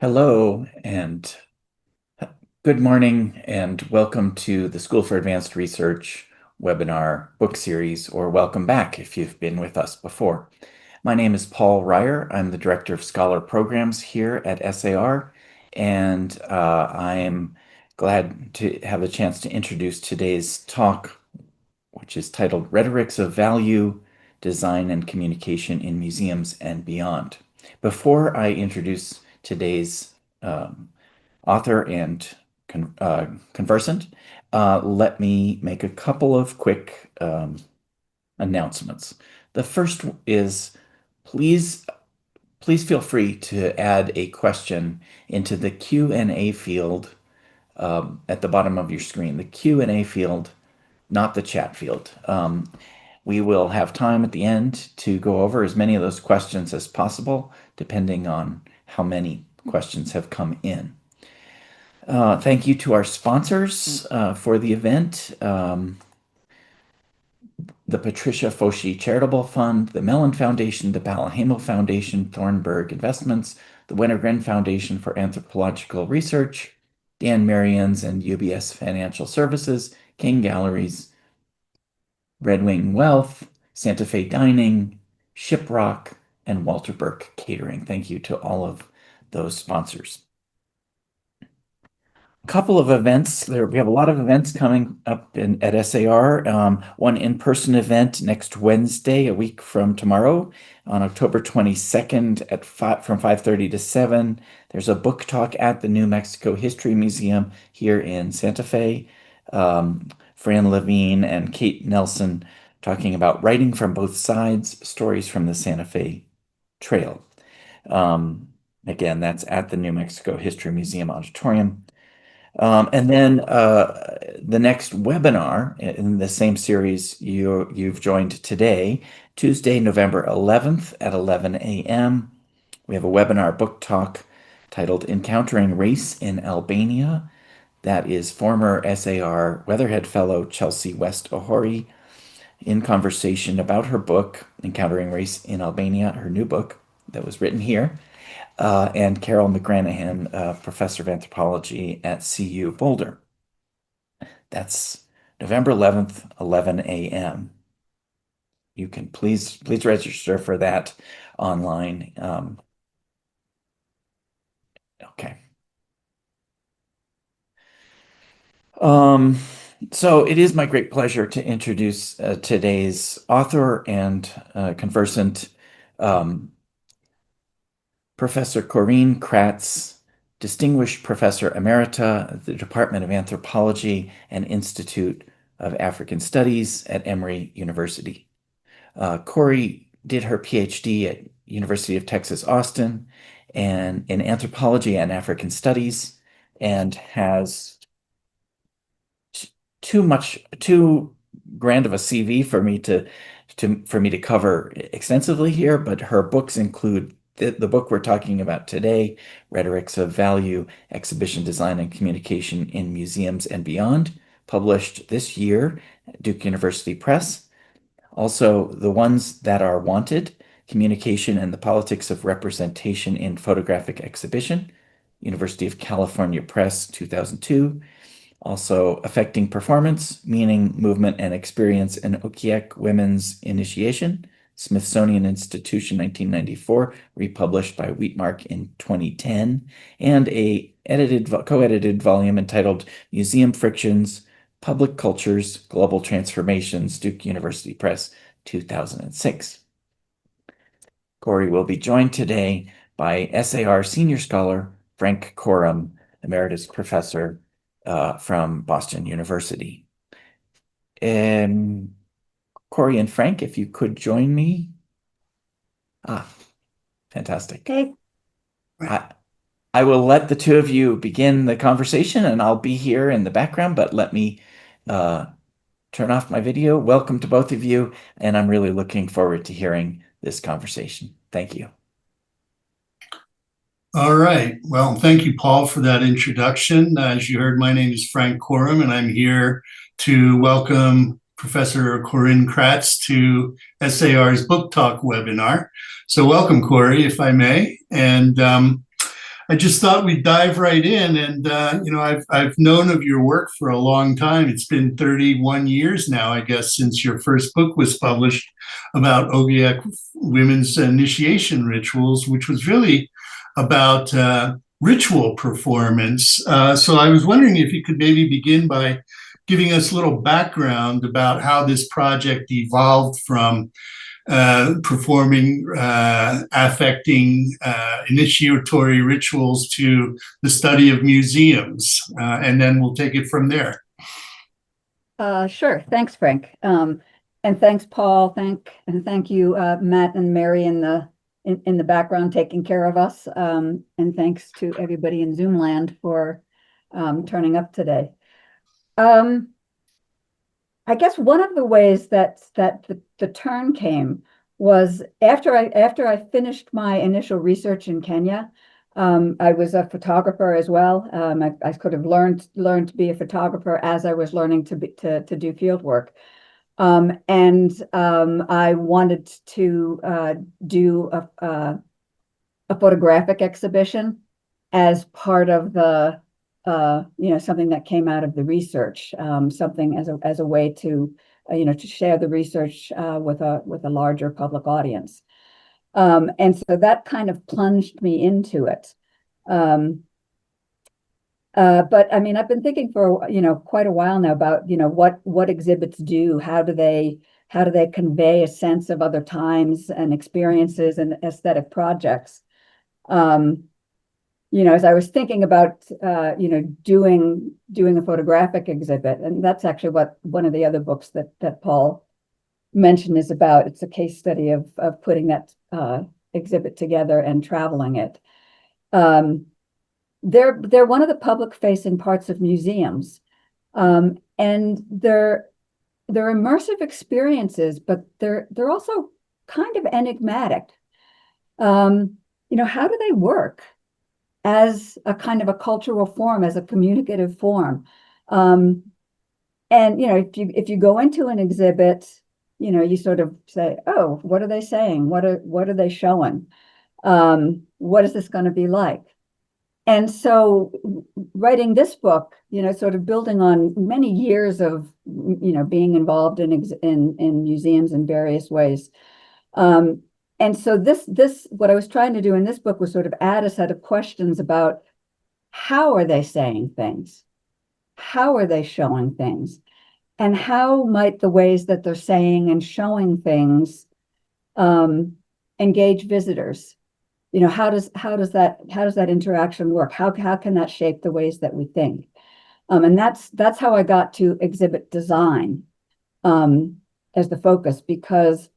Hello and good morning, and welcome to the School for Advanced Research webinar book series, or welcome back if you've been with us before. My name is Paul Ryer. I'm the Director of Scholar Programs here at SAR, and I'm glad to have a chance to introduce today's talk, which is titled Rhetorics of Value, Design and Communication in Museums and Beyond. Before I introduce today's author and conversant, let me make a couple of quick announcements. The first is please feel free to add a question into the Q&A field at the bottom of your screen. The Q&A field, not the chat field. We will have time at the end to go over as many of those questions as possible, depending on how many questions have come in. Thank you to our sponsors for the event. The Patricia Foshi Charitable Fund, the Mellon Foundation, the Palahamo Foundation, Thornburg Investments, the Wintergren Foundation for Anthropological Research, Dan Marians and UBS Financial Services, King Galleries, Red Wing Wealth, Santa Fe Dining, Shiprock, and Walter Burke Catering. Thank you to all of those sponsors. Couple of events. We have a lot of events coming up at SAR. One in-person event next Wednesday, a week from tomorrow, on October 22nd from 5:30 to 7. There's a book talk at the New Mexico History Museum here in Santa Fe. Fran Levine and Kate Nelson talking about writing from both sides, stories from the Santa Fe Trail. Again, that's at the New Mexico History Museum Auditorium. And then the next webinar in the same series you've joined today, Tuesday, November 11th at 11 a.m. We have a webinar book talk titled Encountering Race in Albania. That is former SAR Weatherhead Fellow Chelsea West Ohori in conversation about her book, Encountering Race in Albania, her new book that was written here. And Carol McGranahan, professor of anthropology at CU Boulder. That's November 11th, 11 a.m. You can please register for that online. Okay. So it is my great pleasure to introduce today's author and conversant, Professor Corinne Kratz, Distinguished Professor Emerita at the Department of Anthropology and Institute of African Studies at Emory University. Corey did her PhD at University of Texas, Austin, and in anthropology and African studies, and has too grand of a CV for me to cover extensively here, but her books include the book we're talking about today, Rhetorics of Value, Exhibition Design and Communication in Museums and Beyond, published this year at Duke University Press. Also, The Ones That Are Wanted, Communication and the Politics of Representation in Photographic Exhibition, University of California Press, 2002. Also, Affecting Performance, Meaning, Movement, and Experience in Okiek Women's Initiation, Smithsonian Institution, 1994, republished by Wheatmark in 2010, and a co-edited volume entitled Museum Frictions, Public Cultures, Global Transformations, Duke University Press, 2006. Corey will be joined today by SAR Senior Scholar Frank Korom, Emeritus Professor from Boston University. Corey and Frank, if you could join me. Fantastic. Okay. I will let the two of you begin the conversation, and I'll be here in the background, but let me turn off my video. Welcome to both of you, and I'm really looking forward to hearing this conversation. Thank you. All right. Well, thank you, Paul, for that introduction. As you heard, my name is Frank Korom, and I'm here to welcome Professor Corinne Kratz to SAR's Book Talk webinar. So welcome, Corey, if I may. And I just thought we'd dive right in. And I've known of your work for a long time. It's been 31 years now, I guess, since your first book was published about Ogiek women's initiation rituals, which was really about ritual performance. So I was wondering if you could maybe begin by giving us a little background about how this project evolved from performing affecting initiatory rituals to the study of museums, and then we'll take it from there. Sure. Thanks, Frank. And thanks, Paul. Thank you, Matt and Mary in the background taking care of us. And thanks to everybody in Zoom land for turning up today. I guess one of the ways that the turn came was after I finished my initial research in Kenya. I was a photographer as well. I could have learned to be a photographer as I was learning to do field work. I wanted to do a photographic exhibition as part of the something that came out of the research, something as a way to to share the research with a larger public audience. And so that kind of plunged me into it. But I mean, I've been thinking for quite a while now about what exhibits do. How do they convey a sense of other times and experiences and aesthetic projects? As I was thinking about doing a photographic exhibit, and that's actually what one of the other books that Paul mentioned is about. It's a case study of putting that exhibit together and traveling it. They're one of the public-facing parts of museums, and they're immersive experiences, but they're also kind of enigmatic. How do they work as a kind of a cultural form, as a communicative form? And if you go into an exhibit, you sort of say, oh, what are they saying? What are they showing? What is this going to be like? And so writing this book, sort of building on many years of, being involved in museums in various ways. And so this what I was trying to do in this book was sort of add a set of questions about how are they saying things? How are they showing things? And how might the ways that they're saying and showing things engage visitors? How does that interaction work? How can that shape the ways that we think? And that's how I got to exhibit design as the focus, because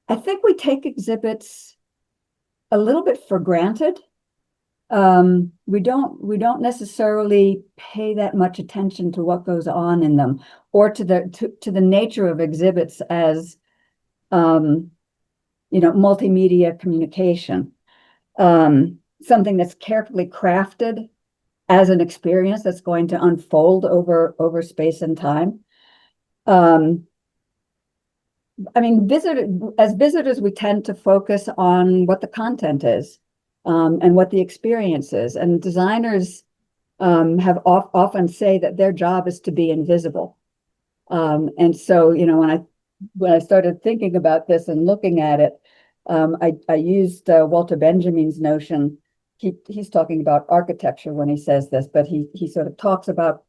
I think we take exhibits a little bit for granted. We don't necessarily pay that much attention to what goes on in them, or to the nature of exhibits as multimedia communication, something that's carefully crafted as an experience that's going to unfold over space and time. I mean, as visitors, we tend to focus on what the content is, and what the experience is. And designers have often say that their job is to be invisible. And so, when I started thinking about this and looking at it, I used Walter Benjamin's notion. He's talking about architecture when he says this, but he sort of talks about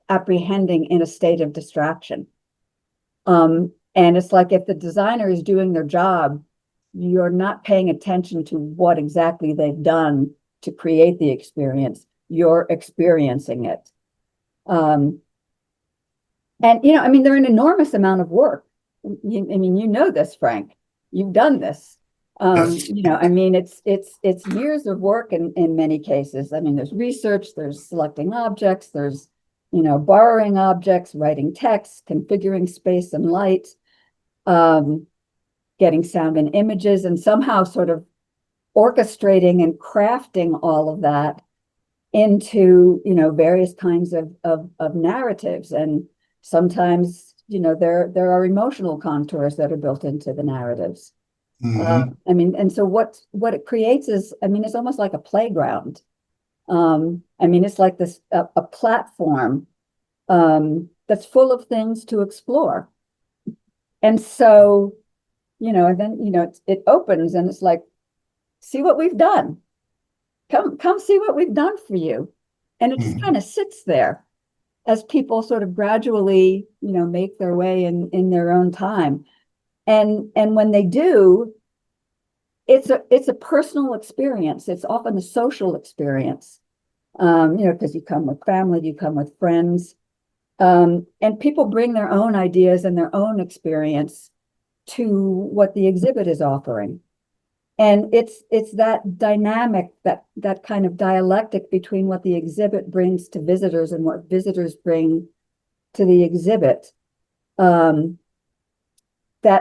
apprehending in a state of distraction. And it's like if the designer is doing their job, you're not paying attention to what exactly they've done to create the experience. You're experiencing it. And, they're an enormous amount of work. This, Frank. You've done this. Yes. It's years of work in many cases. There's research, there's selecting objects, there's, borrowing objects, writing text, configuring space and light, getting sound and images, and somehow sort of orchestrating and crafting all of that into, various kinds of narratives. And sometimes, there are emotional contours that are built into the narratives. I mean, and so what it creates is, I mean, it's almost like a playground. I mean, it's like this a platform that's full of things to explore. And so, and then it opens and it's like, see what we've done. Come see what we've done for you. And it just kind of sits there as people sort of gradually, make their way in their own time. And when they do, it's a personal experience. It's often a social experience. Because you come with family, you come with friends, and people bring their own ideas and their own experience to what the exhibit is offering. And it's that dynamic, that kind of dialectic between what the exhibit brings to visitors and what visitors bring to the exhibit. That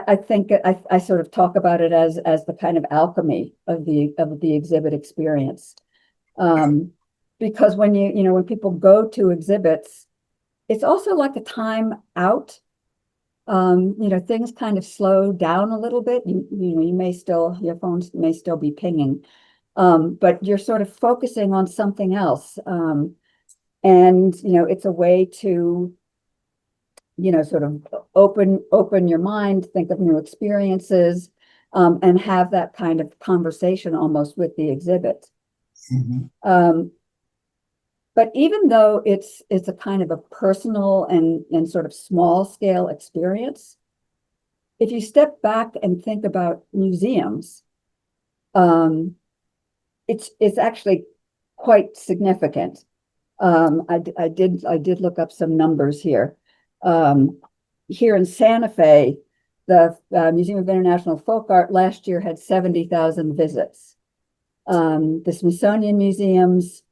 I think I sort of talk about it as the kind of alchemy of the exhibit experience. Because when when people go to exhibits, it's also like a time out. Things kind of slow down a little bit. Your phones may still be pinging, but you're sort of focusing on something else. And it's a way to, sort of open your mind, think of new experiences, and have that kind of conversation almost with the exhibit. But even though it's a kind of a personal and sort of small scale experience, if you step back and think about museums, it's actually quite significant. I did look up some numbers here. Here in Santa Fe, the Museum of International Folk Art last year had 70,000 visits. The Smithsonian museums,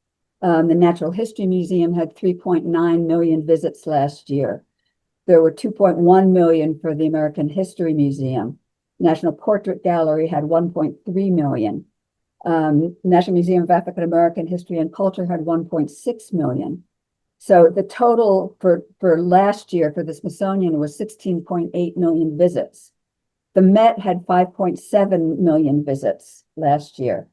the Natural History Museum had 3.9 million visits last year. There were 2.1 million for the American History Museum. National Portrait Gallery had 1.3 million. National Museum of African American History and Culture had 1.6 million. So the total for last year for the Smithsonian was 16.8 million visits. The Met had 5.7 million visits last year.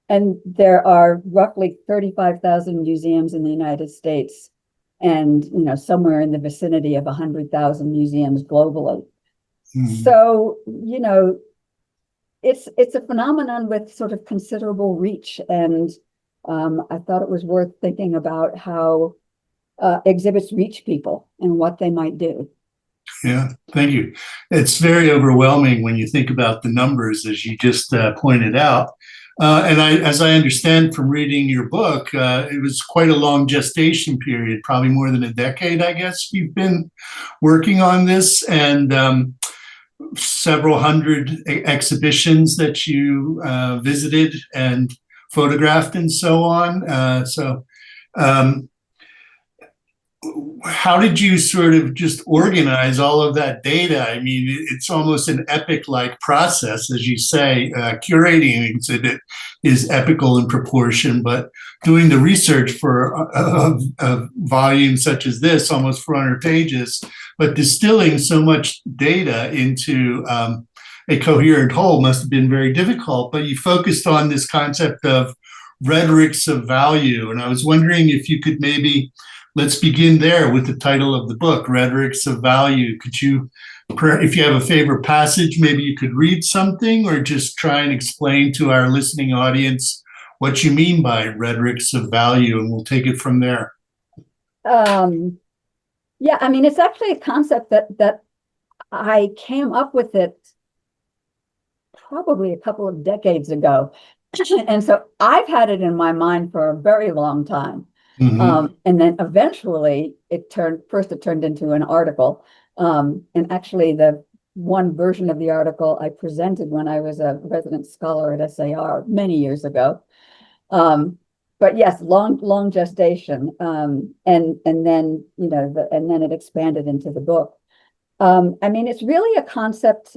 And there are roughly 35,000 museums in the United States and, somewhere in the vicinity of 100,000 museums globally. So, it's a phenomenon with sort of considerable reach. And I thought it was worth thinking about how exhibits reach people and what they might do. Yeah, thank you. It's very overwhelming when you think about the numbers, as you just pointed out. And as I understand from reading your book, it was quite a long gestation period, probably more than a decade, I guess. You've been working on this, and several hundred exhibitions that you visited and photographed and so on. How did you sort of just organize all of that data? I mean, it's almost an epic-like process, as you say. Curating an exhibit is epical in proportion, but doing the research for a volume such as this, almost 400 pages, but distilling so much data into a coherent whole must have been very difficult. But you focused on this concept of rhetorics of value, and I was wondering if you could maybe let's begin there with the title of the book, Rhetorics of Value. Could you, if you have a favorite passage, maybe you could read something or just try and explain to our listening audience what you mean by rhetorics of value, and we'll take it from there. Yeah, I mean, it's actually a concept that I came up with it probably a couple of decades ago. And so I've had it in my mind for a very long time. And then eventually it turned into an article. And actually the one version of the article I presented when I was a resident scholar at SAR many years ago. But yes, long gestation. And then, and then it expanded into the book. I mean, it's really a concept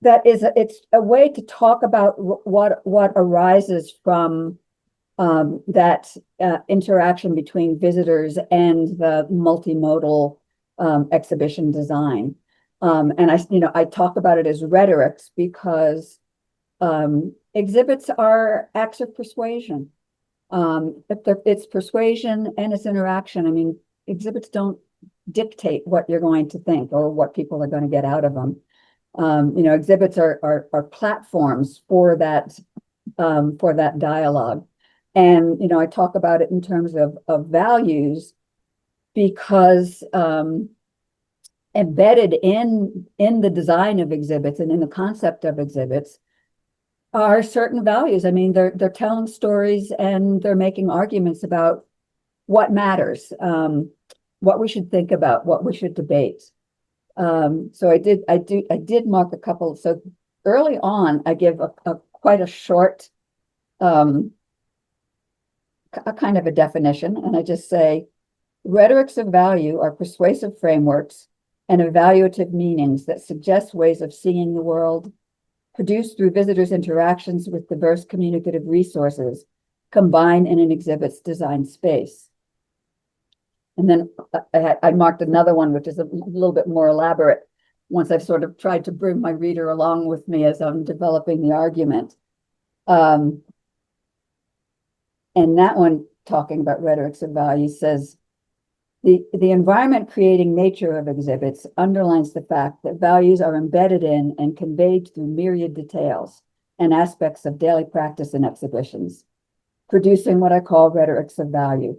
it's a way to talk about what arises from that interaction between visitors and the multimodal exhibition design. And I talk about it as rhetorics because exhibits are acts of persuasion. It's persuasion and it's interaction. I mean, exhibits don't dictate what you're going to think or what people are going to get out of them. Exhibits are platforms for that dialogue. And I talk about it in terms of values because embedded in the design of exhibits and in the concept of exhibits are certain values. I mean, they're telling stories and they're making arguments about what matters, what we should think about, what we should debate. So I did mark a couple. So early on, I give quite a short, a kind of a definition, and I just say, rhetorics of value are persuasive frameworks and evaluative meanings that suggest ways of seeing the world, produced through visitors' interactions with diverse communicative resources, combined in an exhibit's design space. And then I marked another one, which is a little bit more elaborate, once I've sort of tried to bring my reader along with me as I'm developing the argument. And that one, talking about rhetorics of value, says, the environment creating nature of exhibits underlines the fact that values are embedded in and conveyed through myriad details and aspects of daily practice and exhibitions, producing what I call rhetorics of value.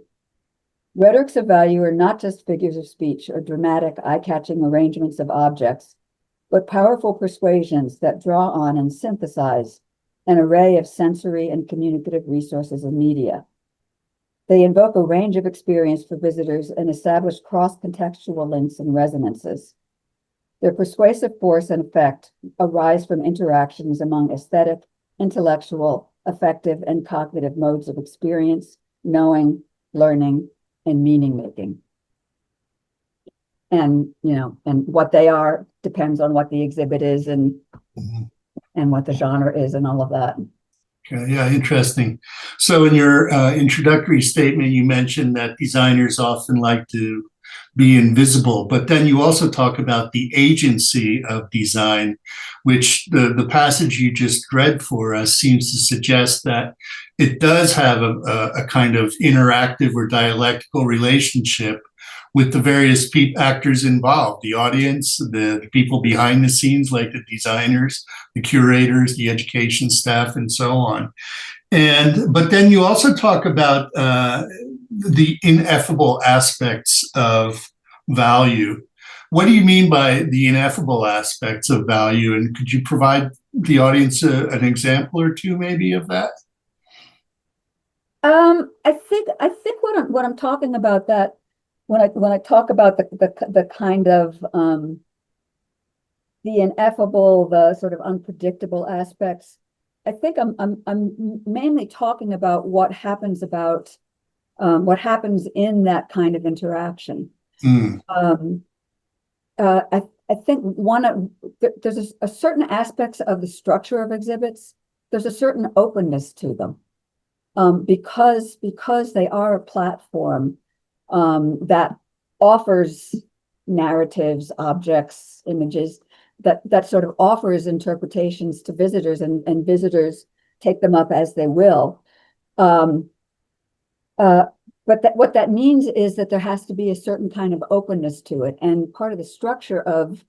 Rhetorics of value are not just figures of speech or dramatic, eye-catching arrangements of objects, but powerful persuasions that draw on and synthesize an array of sensory and communicative resources and media. They invoke a range of experience for visitors and establish cross-contextual links and resonances. Their persuasive force and effect arise from interactions among aesthetic, intellectual, affective, and cognitive modes of experience, knowing, learning, and meaning-making. And, and what they are depends on what the exhibit is and what the genre is and all of that. Okay, yeah, interesting. So in your introductory statement, you mentioned that designers often like to be invisible, but then you also talk about the agency of design, which the passage you just read for us seems to suggest that it does have a kind of interactive or dialectical relationship with the various actors involved, the audience, the people behind the scenes, like the designers, the curators, the education staff, and so on. But then you also talk about the ineffable aspects of value. What do you mean by the ineffable aspects of value? And could you provide the audience an example or two, maybe, of that? I think what I'm talking about, that when I talk about the kind of the ineffable, the sort of unpredictable aspects, I think I'm mainly talking about what happens in that kind of interaction. I think there's a certain aspects of the structure of exhibits. There's a certain openness to them, because they are a platform that offers narratives, objects, images, that sort of offers interpretations to visitors, and visitors take them up as they will. But what that means is that there has to be a certain kind of openness to it. And part of the structure of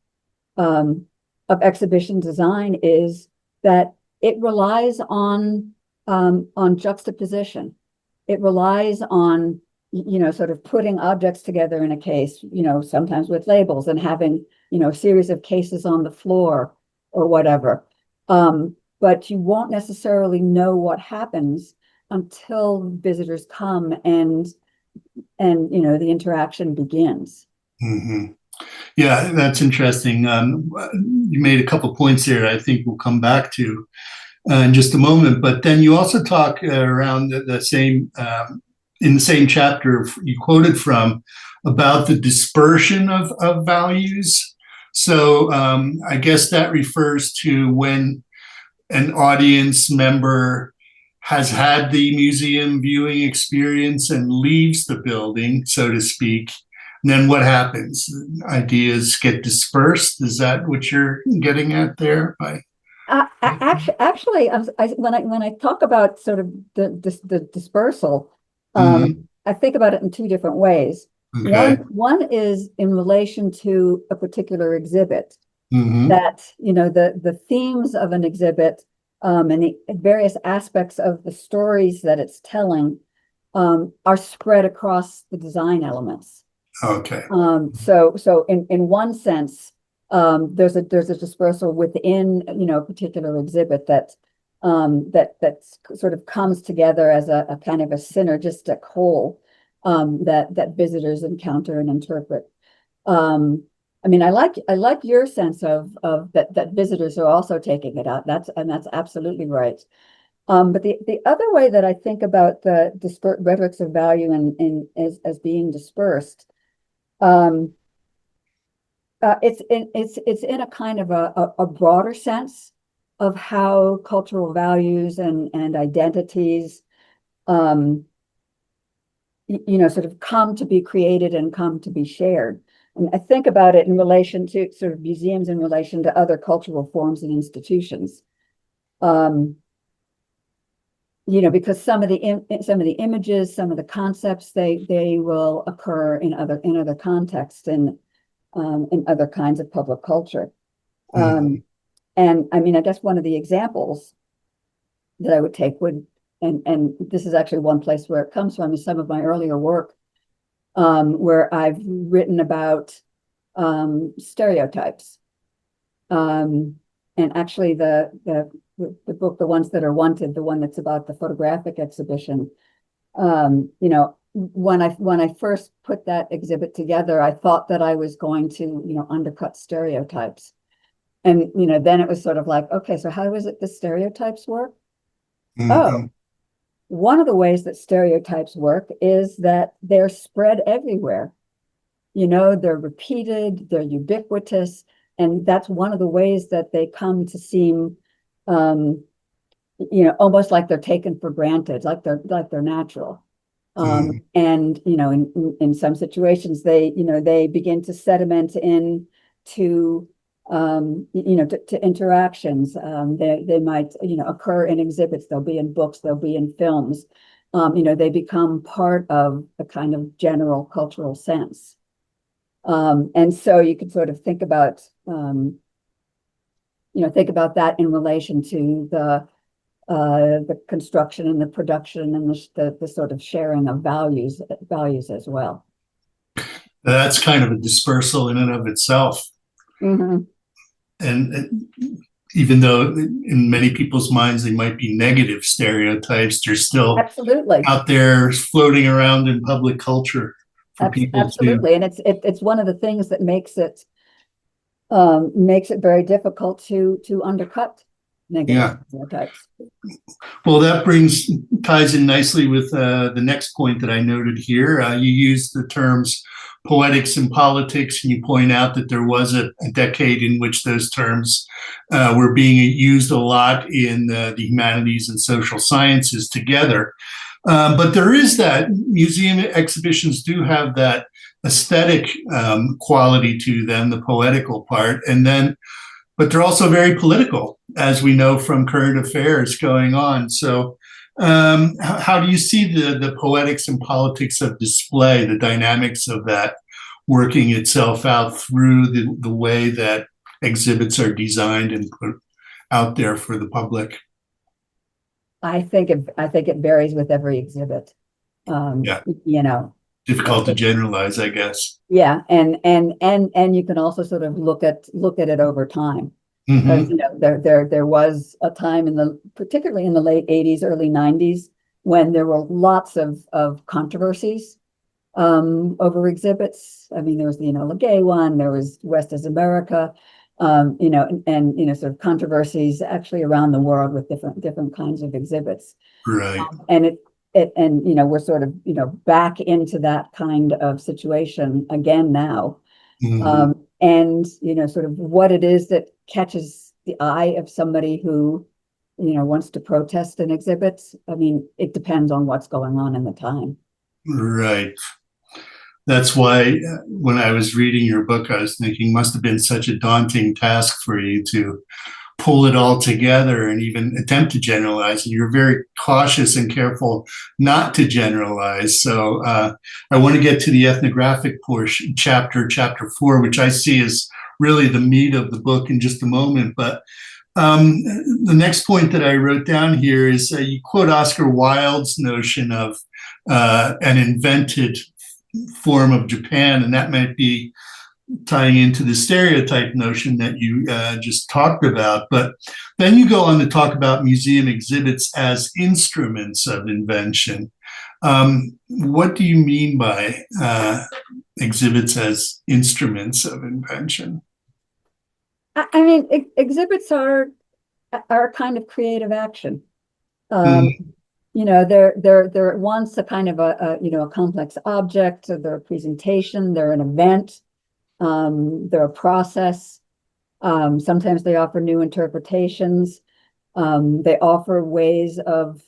exhibition design is that it relies on juxtaposition. It relies on, sort of putting objects together in a case, sometimes with labels, and having, a series of cases on the floor or whatever. But you won't necessarily know what happens until visitors come and the interaction begins. Mm-hmm. Yeah, that's interesting. You made a couple points there I think we'll come back to in just a moment. But then you also talk around the same, in the same chapter you quoted from, about the dispersion of values. So I guess that refers to when an audience member has had the museum viewing experience and leaves the building, so to speak. then what happens? Ideas get dispersed. Is that what you're getting at there? Actually, when I talk about sort of the dispersal, I think about it in two different ways. Okay. One is in relation to a particular exhibit, Mm-hmm. that the themes of an exhibit, and the various aspects of the stories that it's telling, are spread across the design elements. Okay. So in one sense, there's a dispersal within a particular exhibit that sort of comes together as a kind of a synergistic whole, that visitors encounter and interpret. I mean, I like your sense of that visitors are also taking it out. That's absolutely right. But the other way that I think about the rhetorics of value and as being dispersed, it's in a kind of a broader sense of how cultural values and identities, sort of come to be created and come to be shared. And I think about it in relation to sort of museums in relation to other cultural forms and institutions. Because some of the images, some of the concepts, they will occur in other contexts and in other kinds of public culture. And I mean, I guess one of the examples that I would take and this is actually one place where it comes from, is some of my earlier work, where I've written about stereotypes. And actually the book, The Ones That Are Wanted, the one that's about the photographic exhibition, when I first put that exhibit together, I thought that I was going to, undercut stereotypes. And, then it was sort of like, okay, so how is it the stereotypes work? Oh, one of the ways that stereotypes work is that they're spread everywhere. They're repeated, they're ubiquitous, and that's one of the ways that they come to seem, almost like they're taken for granted, like they're natural. And in some situations, they begin to sediment into to interactions. They might occur in exhibits. They'll be in books. They'll be in films. They become part of a kind of general cultural sense. And so you could sort of think about that in relation to the construction and the production and the sort of sharing of values as well. That's kind of a dispersal in and of itself. Mm-hmm. And even though in many people's minds they might be negative stereotypes, they're still absolutely out there floating around in public culture for people absolutely. And it's one of the things that makes it very difficult to undercut negative stereotypes. Well, that ties in nicely with the next point that I noted here. You used the terms poetics and politics, and you point out that there was a decade in which those terms were being used a lot in the humanities and social sciences together. But there is that museum exhibitions do have that aesthetic quality to them, the poetical part, but they're also very political, as we know from current affairs going on. So how do you see the poetics and politics of display, the dynamics of that working itself out through the way that exhibits are designed and put out there for the public? I think it varies with every exhibit. Difficult to generalize, I guess. Yeah, and you can also sort of look at it over time. There was a time particularly in the late 80s, early 90s, when there were lots of controversies over exhibits. I mean, there was the Enola Gay one, there was West is America, and sort of controversies actually around the world with different kinds of exhibits. Right. And we're sort of back into that kind of situation again now. And sort of what it is that catches the eye of somebody who wants to protest an exhibit. I mean, it depends on what's going on in the time. Right. that's why when I was reading your book, I was thinking must have been such a daunting task for you to pull it all together and even attempt to generalize. And you're very cautious and careful not to generalize. So I want to get to the ethnographic portion, chapter 4, which I see as really the meat of the book in just a moment. But the next point that I wrote down here is you quote Oscar Wilde's notion of an invented form of Japan, and that might be tying into the stereotype notion that you just talked about. But then you go on to talk about museum exhibits as instruments of invention. What do you mean by exhibits as instruments of invention? I mean, exhibits are a kind of creative action. You know, they're at once a kind of a complex object. They're a presentation. They're an event. They're a process. Sometimes they offer new interpretations. They offer ways of,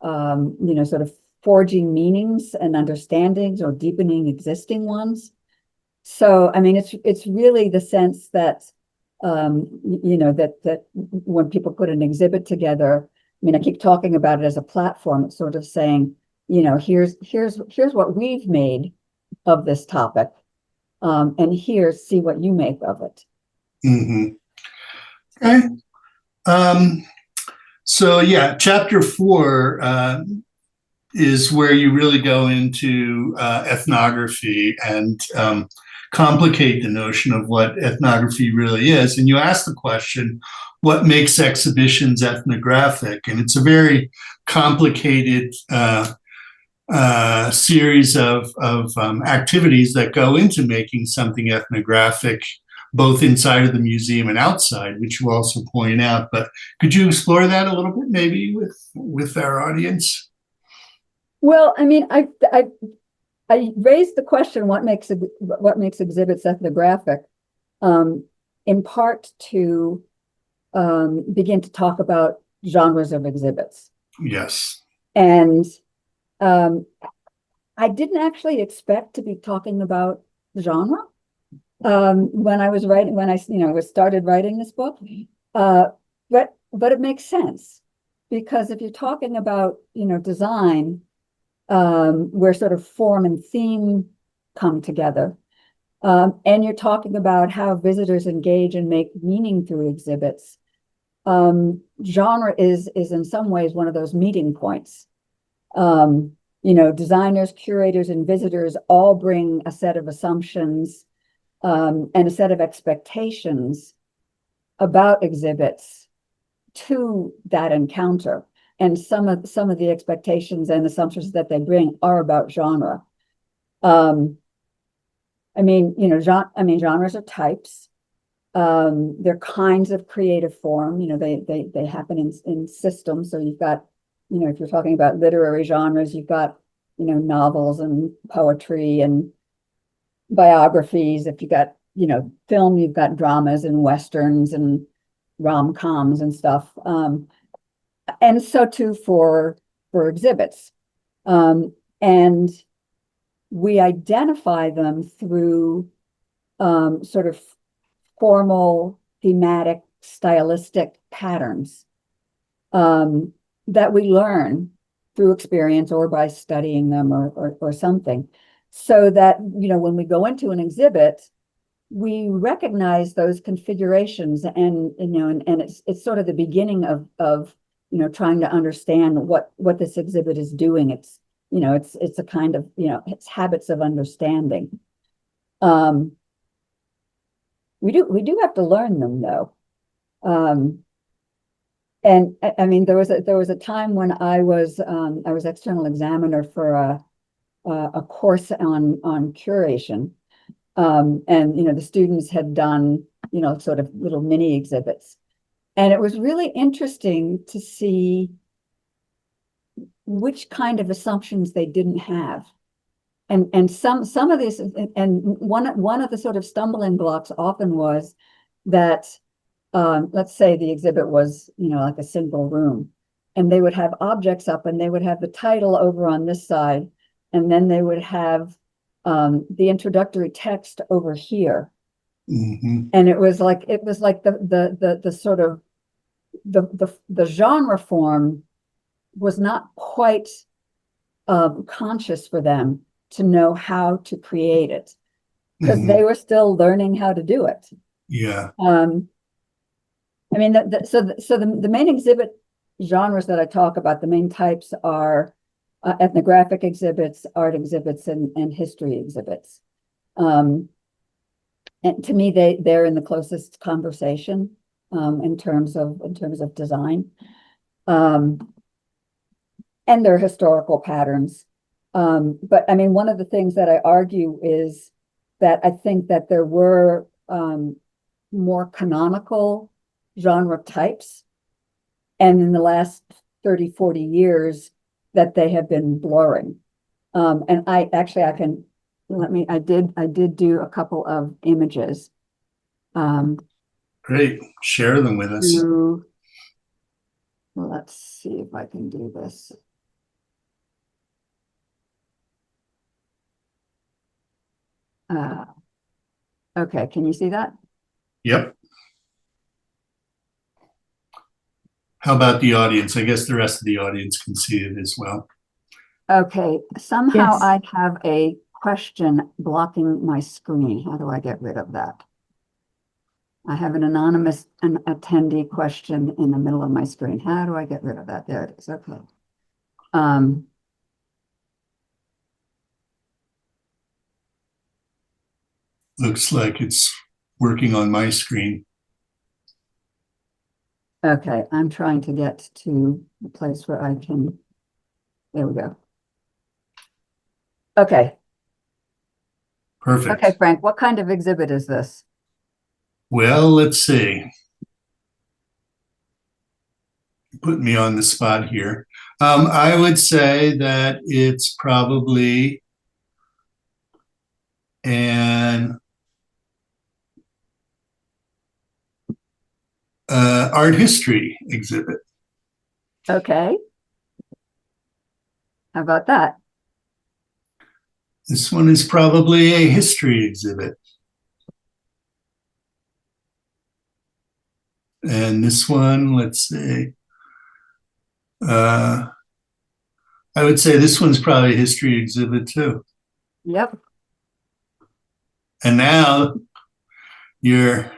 sort of forging meanings and understandings or deepening existing ones. So, I mean, it's really the sense that, that when people put an exhibit together, I mean, I keep talking about it as a platform. It's sort of saying, here's what we've made of this topic. And here, see what you make of it. Mm-hmm. Okay. So yeah, chapter 4 is where you really go into ethnography and complicate the notion of what ethnography really is. And you ask the question, what makes exhibitions ethnographic? And it's a very complicated series of activities that go into making something ethnographic, both inside of the museum and outside, which you also point out. But could you explore that a little bit, maybe with our audience? Well, I mean, I raised the question, what makes exhibits ethnographic, in part to begin to talk about genres of exhibits. Yes. And I didn't actually expect to be talking about genre when I started writing this book. But it makes sense, because if you're talking about, design, where sort of form and theme come together, and you're talking about how visitors engage and make meaning through exhibits, genre is in some ways one of those meeting points. Designers, curators, and visitors all bring a set of assumptions and a set of expectations about exhibits to that encounter. And some of the expectations and assumptions that they bring are about genre. Genres are types. They're kinds of creative form. They happen in systems. So you've got, if you're talking about literary genres, you've got, novels and poetry and biographies. If you got, film, you've got dramas and westerns and rom-coms and stuff. And so too for exhibits. And we identify them through sort of formal, thematic, stylistic patterns that we learn through experience or by studying them or something. So that, when we go into an exhibit, we recognize those configurations, and it's sort of the beginning of trying to understand what this exhibit is doing. It's a kind of, it's habits of understanding. We do have to learn them, though. And I mean, there was a time when I was external examiner for a course on curation. And the students had done sort of little mini exhibits, and it was really interesting to see which kind of assumptions they didn't have, and some of this, and one of the sort of stumbling blocks often was that let's say the exhibit was like a single room, and they would have objects up, and they would have the title over on this side, and then they would have the introductory text over here. Mhm. And it was like the sort of the genre form was not quite conscious for them to know how to create it, because they were still learning how to do it. Yeah. I mean, the main exhibit genres that I talk about, the main types are ethnographic exhibits, art exhibits, and history exhibits. And to me, they're in the closest conversation in terms of design, and their historical patterns. But I mean, one of the things that I argue is that I think that there were more canonical genre types, and in the last 30, 40 years that they have been blurring. And I can I did do a couple of images. Great. Share them with us. Let's see if I can do this. Okay, can you see that? Yep. How about the audience? I guess the rest of the audience can see it as well. Okay, somehow Yes. I have a question blocking my screen. How do I get rid of that? I have an anonymous attendee question in the middle of my screen. How do I get rid of that? There it is. Okay. Looks like it's working on my screen. Okay, I'm trying to get to the place where I can. There we go. Okay. Perfect. Okay, Frank, what kind of exhibit is this? Well, let's see. Put me on the spot here. I would say that it's probably an art history exhibit. Okay. How about that? This one is probably a history exhibit. And this one, let's see. I would say this one's probably a history exhibit too. Yep. And now your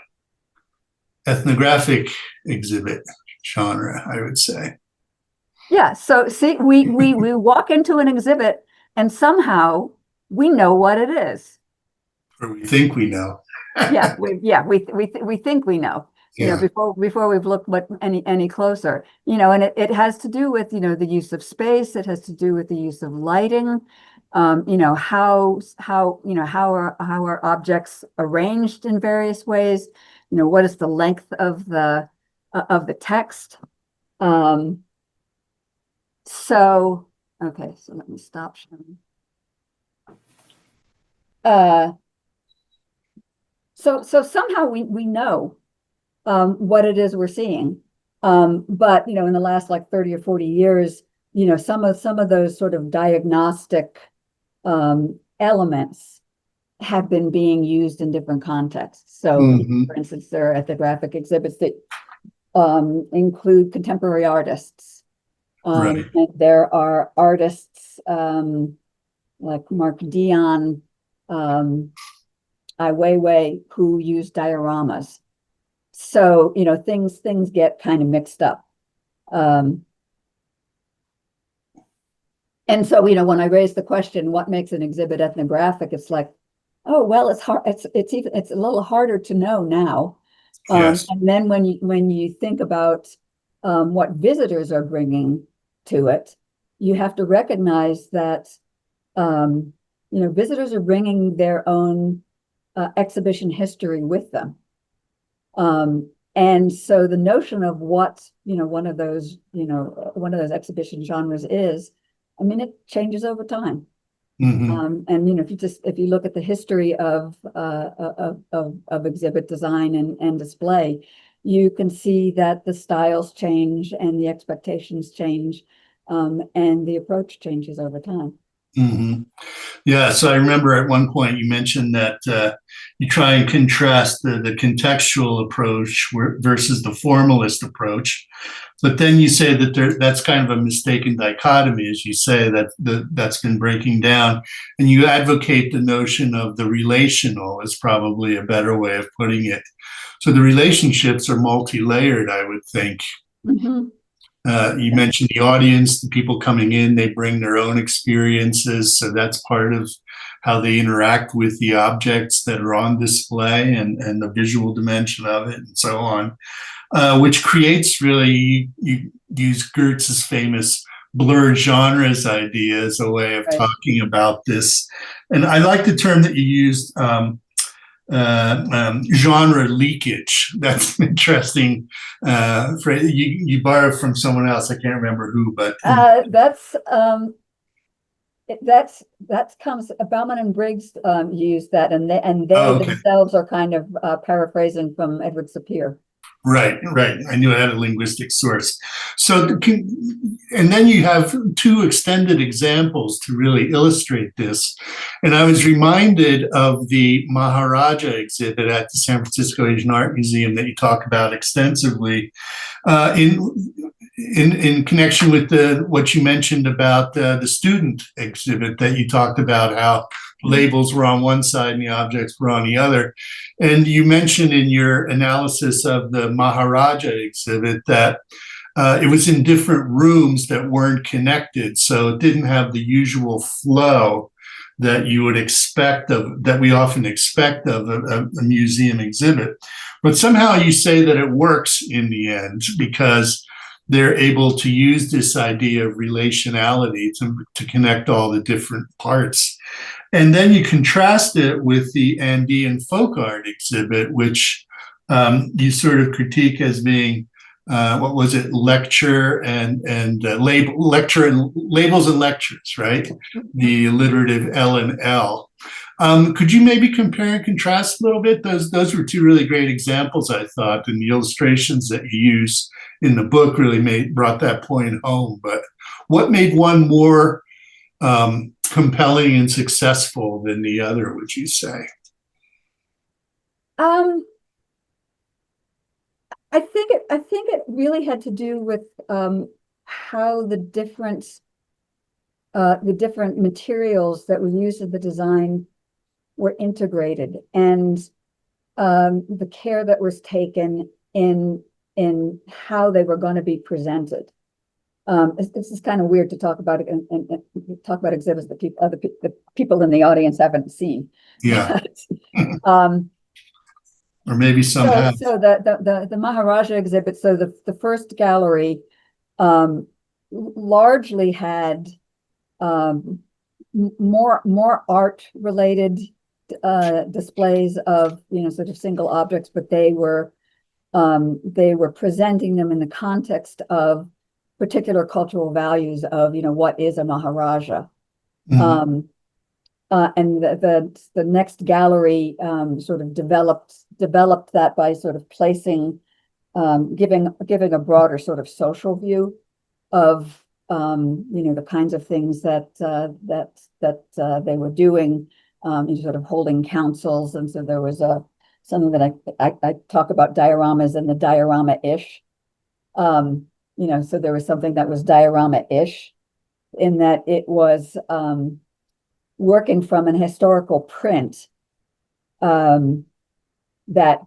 ethnographic exhibit genre, I would say. Yeah. So see, we walk into an exhibit and somehow we know what it is. Or we think we know. Yeah, we think we know. You know, before we've looked any closer, you know, and it has to do with, you know, the use of space. It has to do with the use of lighting. You know, how are objects arranged in various ways? You know, what is the length of the text? So, okay, so let me stop sharing. So somehow we know what it is we're seeing. But you know, in the last like 30 or 40 years, you know, some of those sort of diagnostic elements have been being used in different contexts. So for instance, there are ethnographic exhibits that include contemporary artists. Right. And there are artists like Mark Dion, Ai Weiwei, who use dioramas. So, you know, things get kind of mixed up. And so, you know, when I raise the question, what makes an exhibit ethnographic? It's like, oh, well, it's hard. It's a little harder to know now. Yes. And then when you think about what visitors are bringing to it, you have to recognize that, you know, visitors are bringing their own exhibition history with them. And so the notion of what, you know, one of those exhibition genres is, I mean, it changes over time. And you know, if you look at the history of exhibit design and display, you can see that the styles change and the expectations change, and the approach changes over time. Hmm. Yeah, so I remember at one point you mentioned that you try and contrast the contextual approach versus the formalist approach. But then you say that that's kind of a mistaken dichotomy, as you say, that's been breaking down. And you advocate the notion of the relational is probably a better way of putting it. So the relationships are multi-layered, I would think. Mhm. You mentioned the audience, the people coming in, they bring their own experiences. So that's part of how they interact with the objects that are on display and the visual dimension of it and so on, which creates really, you use Gertz's famous blurred genres idea as a way of Right. talking about this. And I like the term that you used, genre leakage. That's an interesting phrase. You borrowed from someone else. I can't remember who, but That's comes Bauman and Briggs use that, and they oh, okay. themselves are kind of paraphrasing from Edward Sapir. Right, right. I knew I had a linguistic source. So, and then you have two extended examples to really illustrate this. And I was reminded of the Maharaja exhibit at the San Francisco Asian Art Museum that you talk about extensively in connection with what you mentioned about the student exhibit that you talked about, how labels were on one side and the objects were on the other. And you mentioned in your analysis of the Maharaja exhibit that it was in different rooms that weren't connected. So it didn't have the usual flow that you would expect that we often expect of a museum exhibit. But somehow you say that it works in the end because they're able to use this idea of relationality to connect all the different parts. And then you contrast it with the Andean folk art exhibit, which you sort of critique as being, what was it, lecture and lecture and labels and lectures, right? The alliterative L and L. Could you maybe compare and contrast a little bit? Those were two really great examples, I thought, and the illustrations that you use in the book really brought that point home. But what made one more compelling and successful than the other, would you say? I think it really had to do with how the different materials that were used in the design were integrated, and the care that was taken in how they were going to be presented. This is kind of weird to talk about it and talk about exhibits that the people in the audience haven't seen. Yeah. But, or maybe some have. So the Maharaja exhibit, so the first gallery largely had more art related displays of sort of single objects, but they were presenting them in the context of particular cultural values of what is a Maharaja. Mm-hmm. And the next gallery sort of developed that by sort of placing giving a broader sort of social view of the kinds of things that they were doing, sort of holding councils. And so there was something that I talk about dioramas and the diorama-ish. So there was something that was diorama-ish in that it was working from an historical print that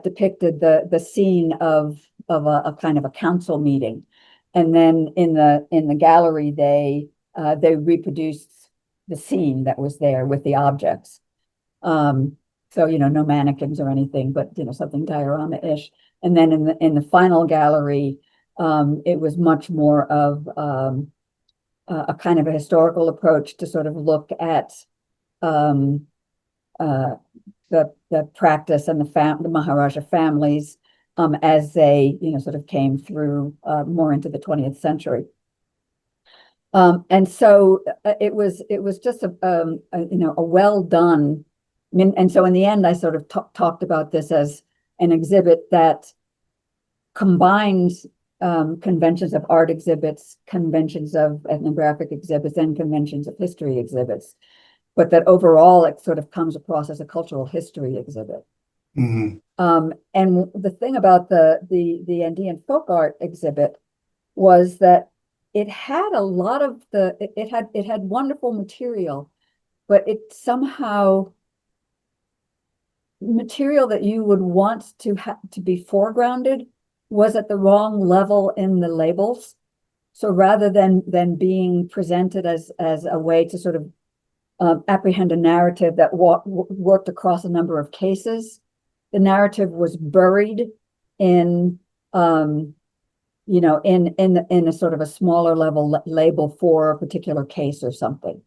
depicted the scene of a kind of a council meeting, and then in the gallery they reproduced the scene that was there with the objects. So no mannequins or anything, but something diorama-ish. And then in the final gallery, it was much more of a kind of a historical approach to sort of look at the practice and the Maharaja families as they sort of came through more into the 20th century. And so it was just a well done. I mean, and so in the end, I sort of talked about this as an exhibit that combines conventions of art exhibits, conventions of ethnographic exhibits, and conventions of history exhibits, but that overall it sort of comes across as a cultural history exhibit. Mhm. And the thing about the Andean folk art exhibit was that it had a lot of it had wonderful material, but it somehow material that you would want to be foregrounded was at the wrong level in the labels. So rather than being presented as a way to sort of apprehend a narrative that worked across a number of cases, the narrative was buried in in a sort of a smaller level label for a particular case or something.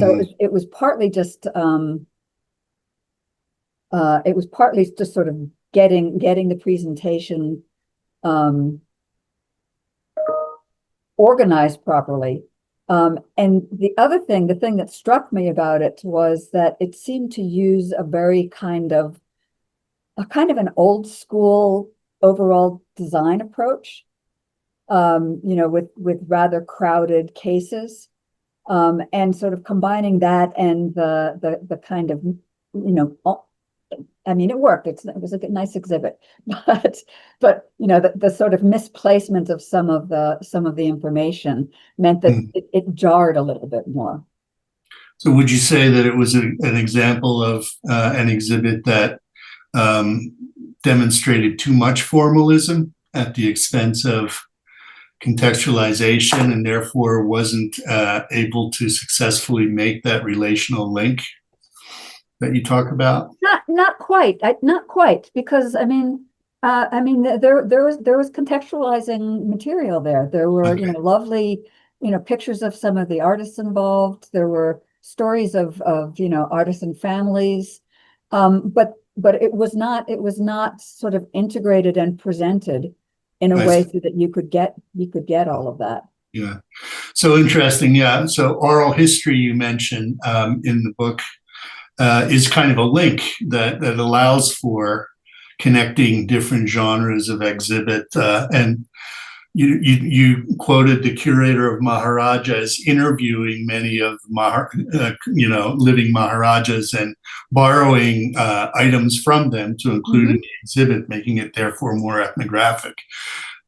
So it was partly just sort of getting the presentation organized properly. And the thing that struck me about it was that it seemed to use a very kind of an old school overall design approach, with rather crowded cases, and sort of combining that and the kind of, I mean, it worked. It was a nice exhibit, but the sort of misplacement of some of the information meant that it jarred a little bit more. So would you say that it was an example of an exhibit that demonstrated too much formalism at the expense of contextualization, and therefore wasn't able to successfully make that relational link that you talk about? Not quite. Not quite, because there was contextualizing material there. There were lovely pictures of some of the artists involved. There were stories of artisan families, but it was not sort of integrated and presented in a way so that you could get all of that. Yeah, so interesting. Yeah, so oral history you mentioned in the book is kind of a link that allows for connecting different genres of exhibit. And you quoted the curator of Maharajas interviewing many of living Maharajas and borrowing items from them to include in the exhibit, making it therefore more ethnographic.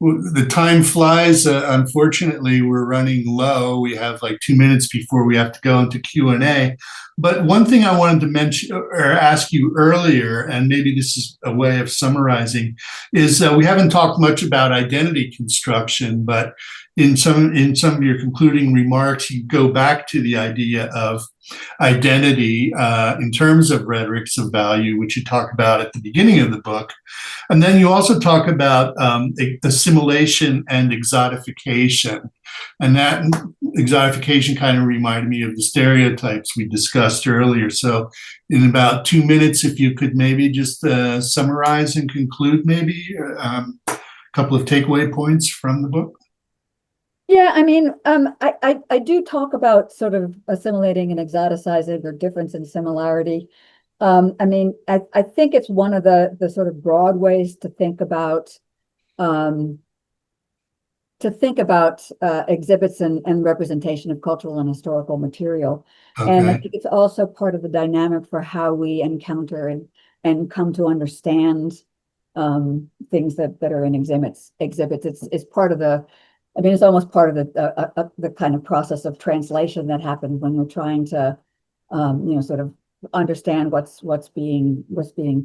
The time flies. Unfortunately, we're running low. We have like 2 minutes before we have to go into Q&A. But one thing I wanted to mention or ask you earlier, and maybe this is a way of summarizing, is we haven't talked much about identity construction, but in some of your concluding remarks, you go back to the idea of identity in terms of rhetorics of value, which you talk about at the beginning of the book. And then you also talk about assimilation and exotification. And that exotification kind of reminded me of the stereotypes we discussed earlier. So in about 2 minutes, if you could maybe just summarize and conclude maybe a couple of takeaway points from the book. Yeah, I mean, I do talk about sort of assimilating and exoticizing, or difference and similarity. I mean, I think it's one of the sort of broad ways to think about exhibits and representation of cultural and historical material. Okay. And I think it's also part of the dynamic for how we encounter and come to understand things that are in exhibits. It's part of it's almost part of the kind of process of translation that happens when we're trying to sort of understand what's being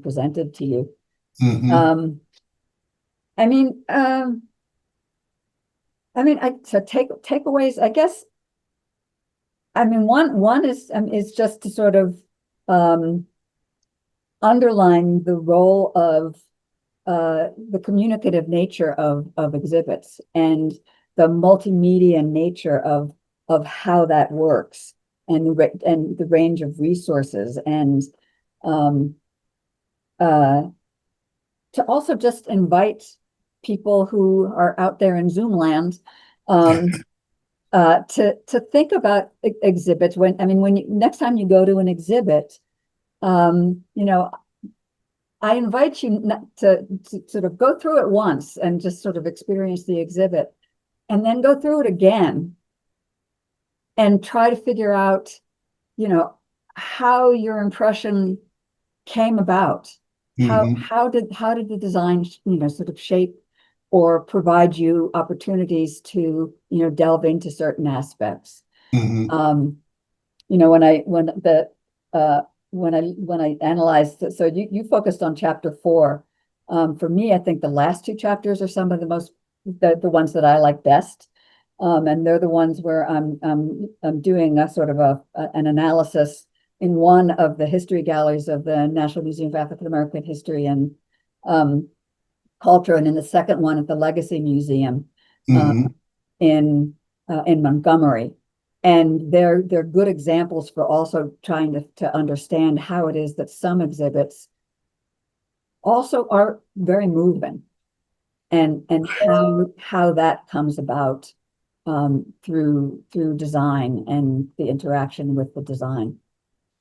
presented to you. So takeaways, I guess. I mean, one is just to sort of underline the role of the communicative nature of exhibits and the multimedia nature of how that works, and the range of resources, and to also just invite people who are out there in Zoom land to think about exhibits. When next time you go to an exhibit, I invite you to sort of go through it once and just sort of experience the exhibit, and then go through it again and try to figure out, how your impression came about. How did the design, sort of shape or provide you opportunities to, delve into certain aspects. When I analyzed it, so you focused on chapter 4. For me, I think the last 2 chapters are some of the ones that I like best. And they're the ones where I'm doing a sort of an analysis in one of the history galleries of the National Museum of African American History and Culture, and in the second one at the Legacy Museum in Montgomery. And they're good examples for also trying to understand how it is that some exhibits also are very moving, and how that comes about through design and the interaction with the design.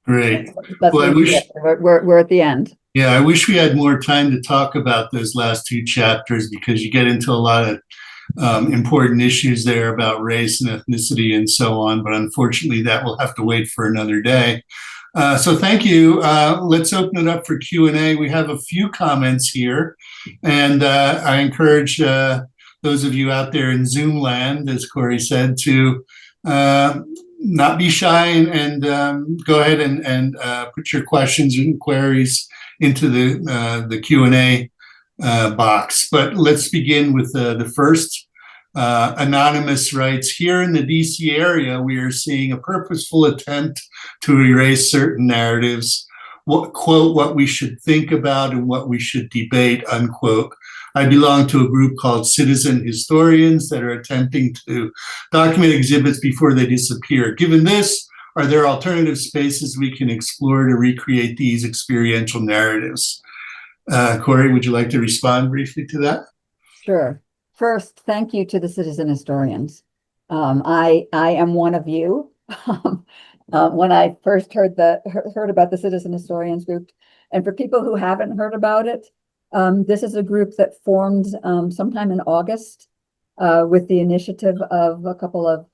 Great. That's Well, we're at the end. Yeah, I wish we had more time to talk about those last 2 chapters, because you get into a lot of important issues there about race and ethnicity and so on. But unfortunately, that will have to wait for another day. So thank you. Let's open it up for Q&A. We have a few comments here, and I encourage those of you out there in Zoom land, as Corey said, to not be shy and go ahead and put your questions and queries into the Q&A box. But let's begin with the first. Anonymous writes, here in the DC area, we are seeing a purposeful attempt to erase certain narratives, quote, what we should think about and what we should debate, unquote. I belong to a group called Citizen Historians that are attempting to document exhibits before they disappear. Given this, are there alternative spaces we can explore to recreate these experiential narratives? Corey, would you like to respond briefly to that? Sure. First, thank you to the Citizen Historians. I am one of you. When I first heard about the Citizen Historians group, and for people who haven't heard about it, this is a group that formed sometime in August with the initiative of a couple of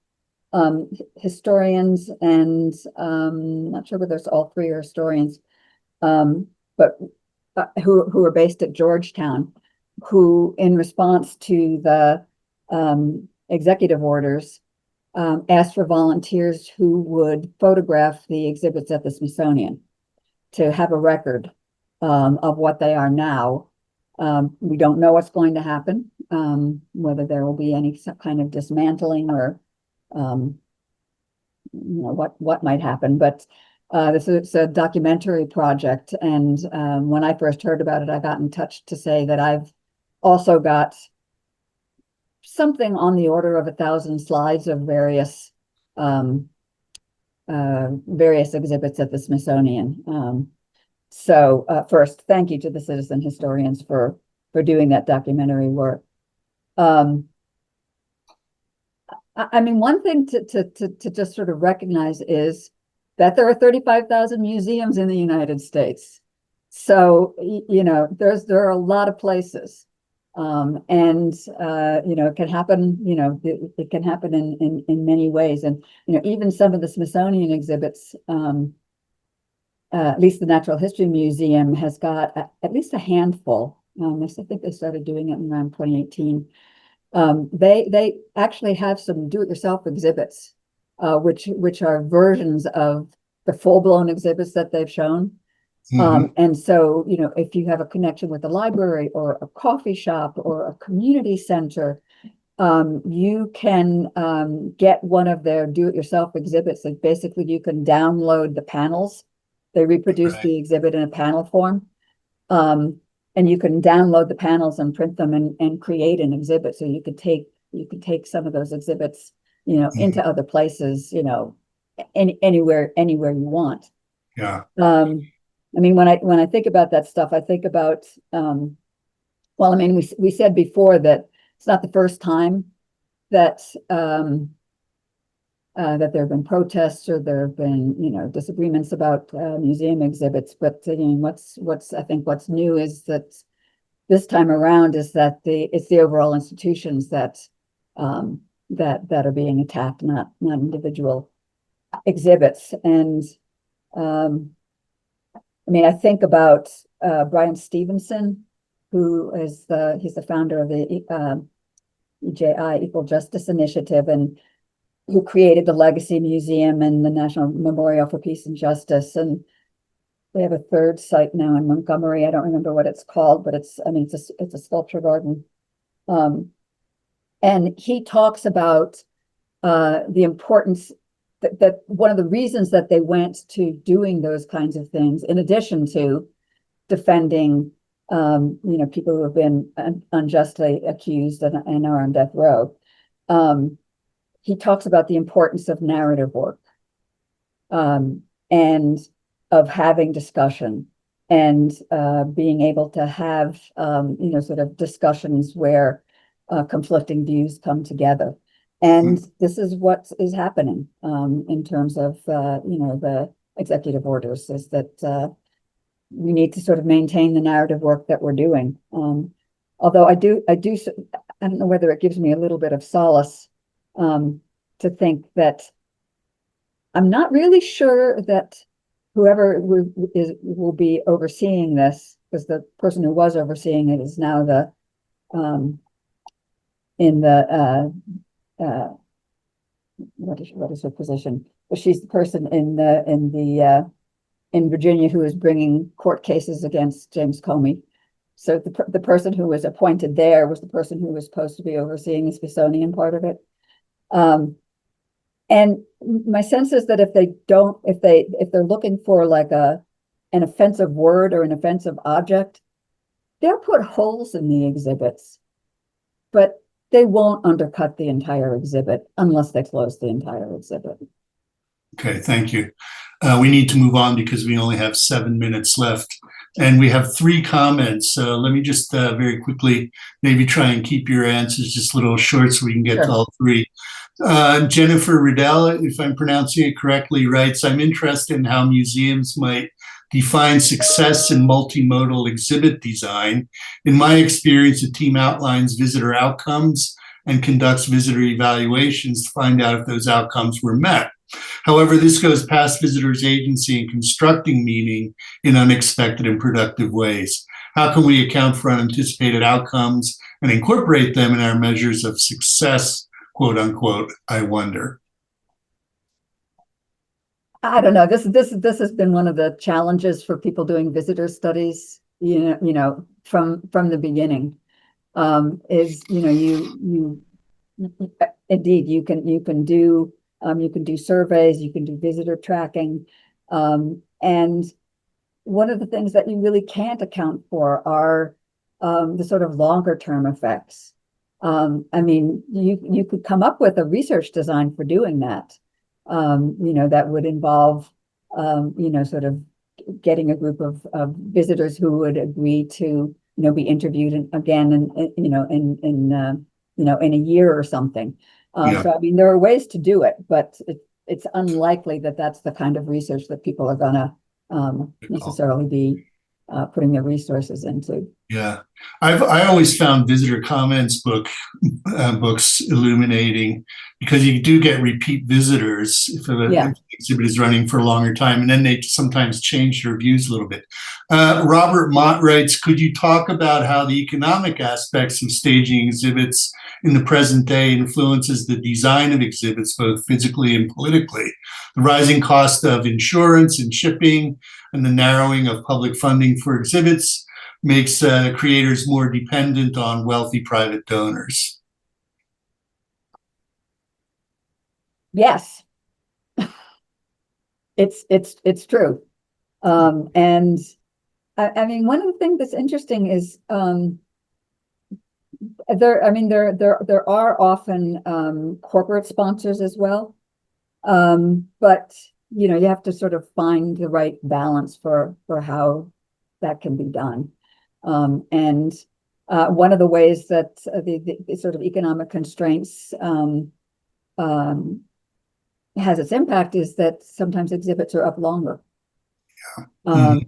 historians, and I'm not sure whether it's all 3 are historians, but who are based at Georgetown, who, in response to the executive orders, asked for volunteers who would photograph the exhibits at the Smithsonian to have a record of what they are now. We don't know what's going to happen, whether there will be any kind of dismantling or what might happen, but this is a documentary project. And when I first heard about it, I got in touch to say that I've also got something on the order of 1,000 slides of various exhibits at the Smithsonian. So first, thank you to the Citizen Historians for doing that documentary work. I mean, one thing to just sort of recognize is that there are 35,000 museums in the United States. So, there are a lot of places. And it can happen, it can happen in many ways. And, even some of the Smithsonian exhibits, at least the Natural History Museum has got at least a handful. I think they started doing it around 2018. They actually have some do-it-yourself exhibits, which are versions of the full-blown exhibits that they've shown. And so, if you have a connection with a library or a coffee shop or a community center, you can get one of their do-it-yourself exhibits. And basically, you can download the panels. They reproduce the exhibit in a panel form. And you can download the panels and print them and create an exhibit. So you could take some of those exhibits, into other places, anywhere you want. Yeah. I mean, when I think about that stuff, I think about, well, I mean, we said before that it's not the first time that that there have been protests or there have been, disagreements about museum exhibits. But I think what's new is that this time around is that it's the overall institutions that that are being attacked, not individual exhibits. And I think about Brian Stevenson, he's the founder of the EJI, Equal Justice Initiative, and who created the Legacy Museum and the National Memorial for Peace and Justice. And they have a third site now in Montgomery. I don't remember what it's called, but it's a sculpture garden. And he talks about the importance that one of the reasons that they went to doing those kinds of things, in addition to defending people who have been unjustly accused and are on death row. He talks about the importance of narrative work, and of having discussion and being able to have sort of discussions where conflicting views come together. And this is what is happening in terms of the executive orders, is that we need to sort of maintain the narrative work that we're doing. Although I don't know whether it gives me a little bit of solace to think that I'm not really sure that whoever will be overseeing this, because the person who was overseeing it is now what is her position? Well, she's the person in Virginia who is bringing court cases against James Comey. So the person who was appointed there was the person who was supposed to be overseeing the Smithsonian part of it. And my sense is that if they're looking for like an offensive word or an offensive object, they'll put holes in the exhibits, but they won't undercut the entire exhibit unless they close the entire exhibit. Okay, thank you. We need to move on because we only have 7 minutes left. And we have 3 comments. Let me just very quickly maybe try and keep your answers just a little short so we can get to all 3. Jennifer Riddell, if I'm pronouncing it correctly, writes, I'm interested in how museums might define success in multimodal exhibit design. In my experience, a team outlines visitor outcomes and conducts visitor evaluations to find out if those outcomes were met. However, this goes past visitors' agency in constructing meaning in unexpected and productive ways. How can we account for unanticipated outcomes and incorporate them in our measures of success, quote unquote, I wonder? I don't know. This has been one of the challenges for people doing visitor studies, from the beginning. Is you indeed you can do surveys, you can do visitor tracking, and one of the things that you really can't account for are the sort of longer term effects. You could come up with a research design for doing that. That would involve, sort of getting a group of visitors who would agree to, be interviewed again in a year or something. So, there are ways to do it, but it's unlikely that that's the kind of research that people are going to necessarily be putting their resources into. Yeah, I always found visitor comments books illuminating, because you do get repeat visitors if the exhibit is running for a longer time, and then they sometimes change their views a little bit. Robert Mott writes, could you talk about how the economic aspects of staging exhibits in the present day influences the design of exhibits, both physically and politically? The rising cost of insurance and shipping and the narrowing of public funding for exhibits makes creators more dependent on wealthy private donors. Yes, it's true. And one of the things that's interesting is there are often corporate sponsors as well, but you have to sort of find the right balance for how that can be done. And one of the ways that the sort of economic constraints has its impact is that sometimes exhibits are up longer. Mhm.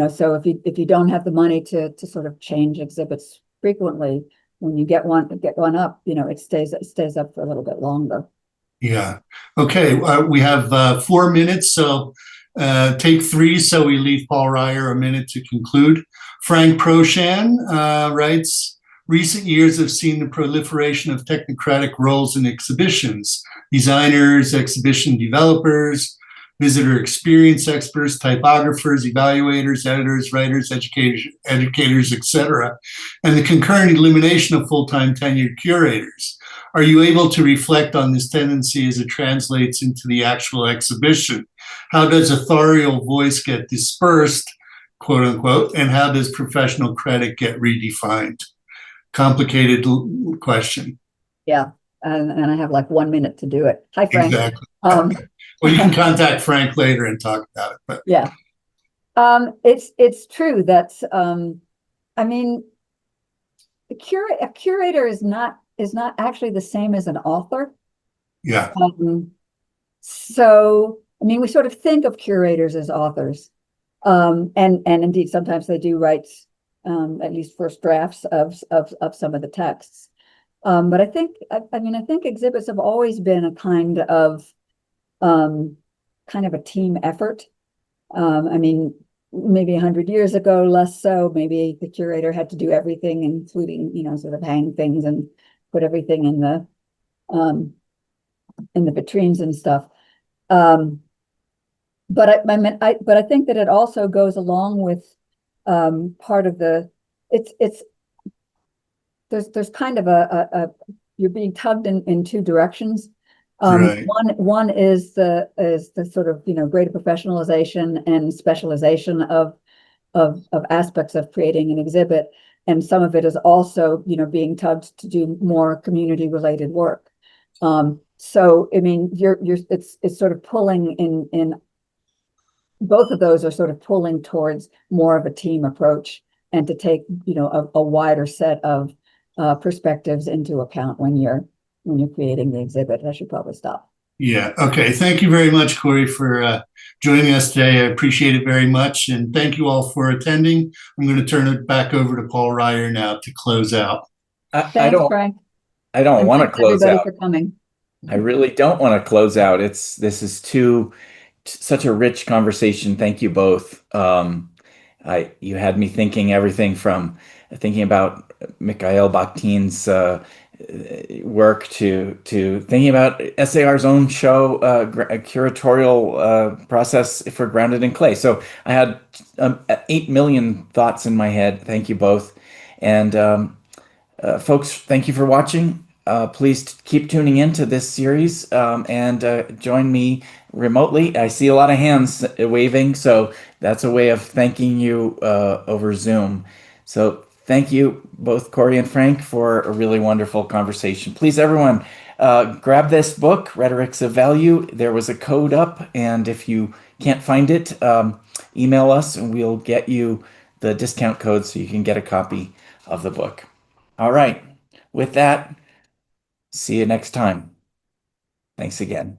So if you don't have the money to sort of change exhibits frequently, when you get one up, it stays up for a little bit longer. Yeah. Okay. We have 4 minutes, so take three so we leave Paul Reier a minute to conclude. Frank Proshan writes, recent years have seen the proliferation of technocratic roles in exhibitions, designers, exhibition developers, visitor experience experts, typographers, evaluators, editors, writers, educators, etc., and the concurrent elimination of full-time tenured curators. Are you able to reflect on this tendency as it translates into the actual exhibition? How does authorial voice get dispersed, quote unquote, and how does professional credit get redefined? Complicated question. Yeah, and I have like 1 minute to do it. Hi, Frank. Exactly. Well, you can contact Frank later and talk about it. But Yeah, it's true that I mean, a curator is not actually the same as an author. yeah, So I mean, we sort of think of curators as authors, and indeed sometimes they do write at least first drafts of some of the texts. But I think I think exhibits have always been a kind of a team effort. I mean, maybe 100 years ago, less so. Maybe the curator had to do everything, including, sort of hang things and put everything um, in the vitrines and stuff. But I think that it also goes along with part of it's there's kind of a you're being tugged in two directions. right. One is the sort of greater professionalization and specialization of aspects of creating an exhibit, and some of it is also being tugged to do more community related work. So I mean, it's sort of pulling in both of those are sort of pulling towards more of a team approach and to take a wider set of perspectives into account when you're creating the exhibit. I should probably stop. Yeah. Okay. Thank you very much, Corey, for joining us today. I appreciate it very much. And thank you all for attending. I'm going to turn it back over to Paul Reier now to close out. Thanks, Frank. I don't And want to thanks close everybody out. for coming. I really don't want to close out. This is such a rich conversation. Thank you both. You had me thinking everything from thinking about Mikhail Bakhtin's work to thinking about SAR's own show, curatorial process for Grounded in Clay. So I had 8 million thoughts in my head. Thank you both. And folks, thank you for watching. Please keep tuning in to this series and join me remotely. I see a lot of hands waving, so that's a way of thanking you over Zoom. So thank you both, Corey and Frank, for a really wonderful conversation. Please, everyone, grab this book, Rhetorics of Value. There was a code up, and if you can't find it, email us and we'll get you the discount code so you can get a copy of the book. All right. With that, see you next time. Thanks again.